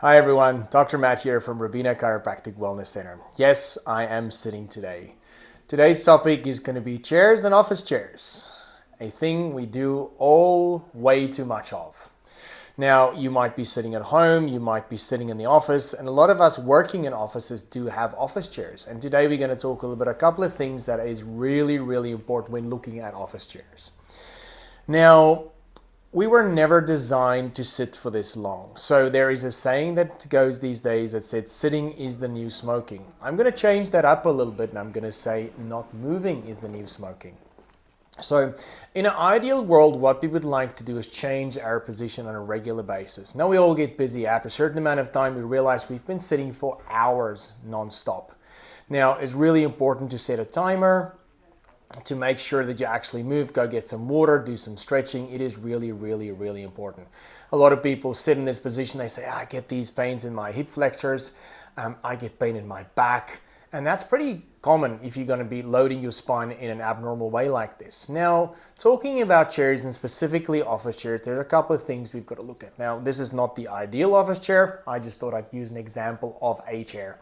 Hi everyone, Dr. Matt here from Robina Chiropractic Wellness Center. Yes, I am sitting today. Today's topic is going to be chairs and office chairs, a thing we do all way too much of. Now, you might be sitting at home, you might be sitting in the office, and a lot of us working in offices do have office chairs. And today we're going to talk a little bit, a couple of things that is really important when looking at office chairs. Now, we were never designed to sit for this long. So there is a saying that goes these days that said sitting is the new smoking. I'm going to change that up a little bit and I'm going to say not moving is the new smoking. So in an ideal world, what we would like to do is change our position on a regular basis. Now we all get busy. After a certain amount of time, we realize we've been sitting for hours non-stop. Now it's really important to set a timer to make sure that you actually move, go get some water, do some stretching. It is really important. A lot of people sit in this position, they say, I get these pains in my hip flexors, I get pain in my back, and that's pretty common if you're going to be loading your spine in an abnormal way like this. Now, talking about chairs and specifically office chairs, there's a couple of things we've got to look at. Now, this is not the ideal office chair. I just thought I'd use an example of a chair.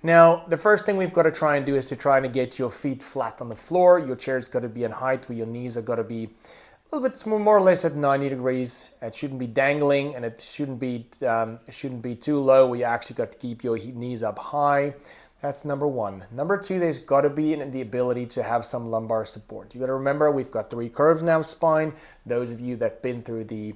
Now, the first thing we've got to try and do is to try to get your feet flat on the floor. Your chair's got to be in height where your knees are got to be a little bit more or less at 90 degrees. It shouldn't be dangling and it shouldn't be too low where you actually got to keep your knees up high. That's number one. Number two, there's got to be the ability to have some lumbar support. You got to remember we've got 3 curves now spine. Those of you that've been through the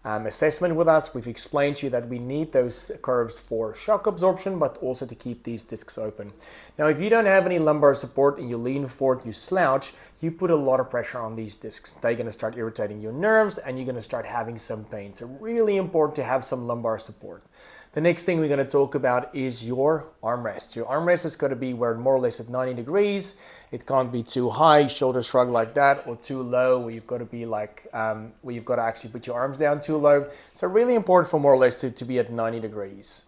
assessment with us, we've explained to you that we need those curves for shock absorption, but also to keep these discs open. Now, if you don't have any lumbar support and you lean forward, you slouch, you put a lot of pressure on these discs. They're going to start irritating your nerves and you're going to start having some pain. So really important to have some lumbar support. The next thing we're going to talk about is your armrest. Your armrest is going to be where more or less at 90 degrees. It can't be too high, shoulder shrug like that, or too low where you've got to be like, where you've got to actually put your arms down too low. So really important for more or less to be at 90 degrees.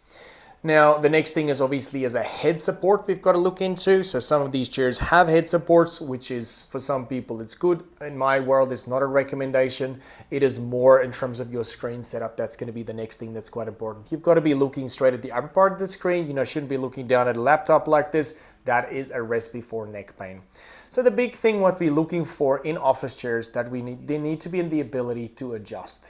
Now, the next thing is obviously a head support we've got to look into. So some of these chairs have head supports, which is for some people it's good. In my world, it's not a recommendation. It is more in terms of your screen setup. That's going to be the next thing that's quite important. You've got to be looking straight at the upper part of the screen. You shouldn't be looking down at a laptop like this. That is a recipe for neck pain. So the big thing what we're looking for in office chairs that they need to be in the ability to adjust.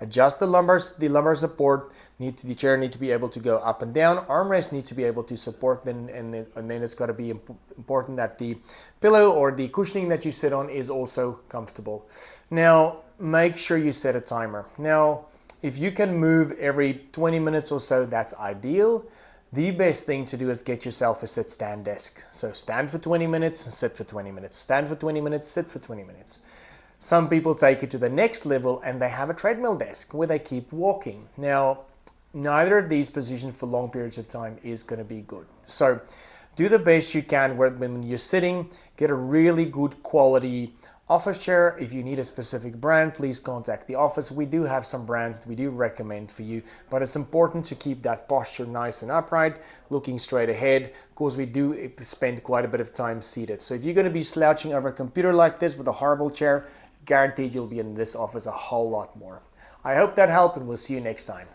Adjust the lumbar support. The chair need to be able to go up and down. Armrest need to be able to support, and then it's got to be important that the pillow or the cushioning that you sit on is also comfortable. Now, make sure you set a timer. Now, if you can move every 20 minutes or so, that's ideal. The best thing to do is get yourself a sit-stand desk. So stand for 20 minutes, sit for 20 minutes. Stand for 20 minutes, sit for 20 minutes. Some people take it to the next level and they have a treadmill desk where they keep walking. Now, neither of these positions for long periods of time is going to be good. So do the best you can when you're sitting. Get a really good quality office chair. If you need a specific brand, please contact the office. We do have some brands that we do recommend for you, but it's important to keep that posture nice and upright, looking straight ahead, because we do spend quite a bit of time seated. So if you're going to be slouching over a computer like this with a horrible chair, guaranteed you'll be in this office a whole lot more. I hope that helped and we'll see you next time.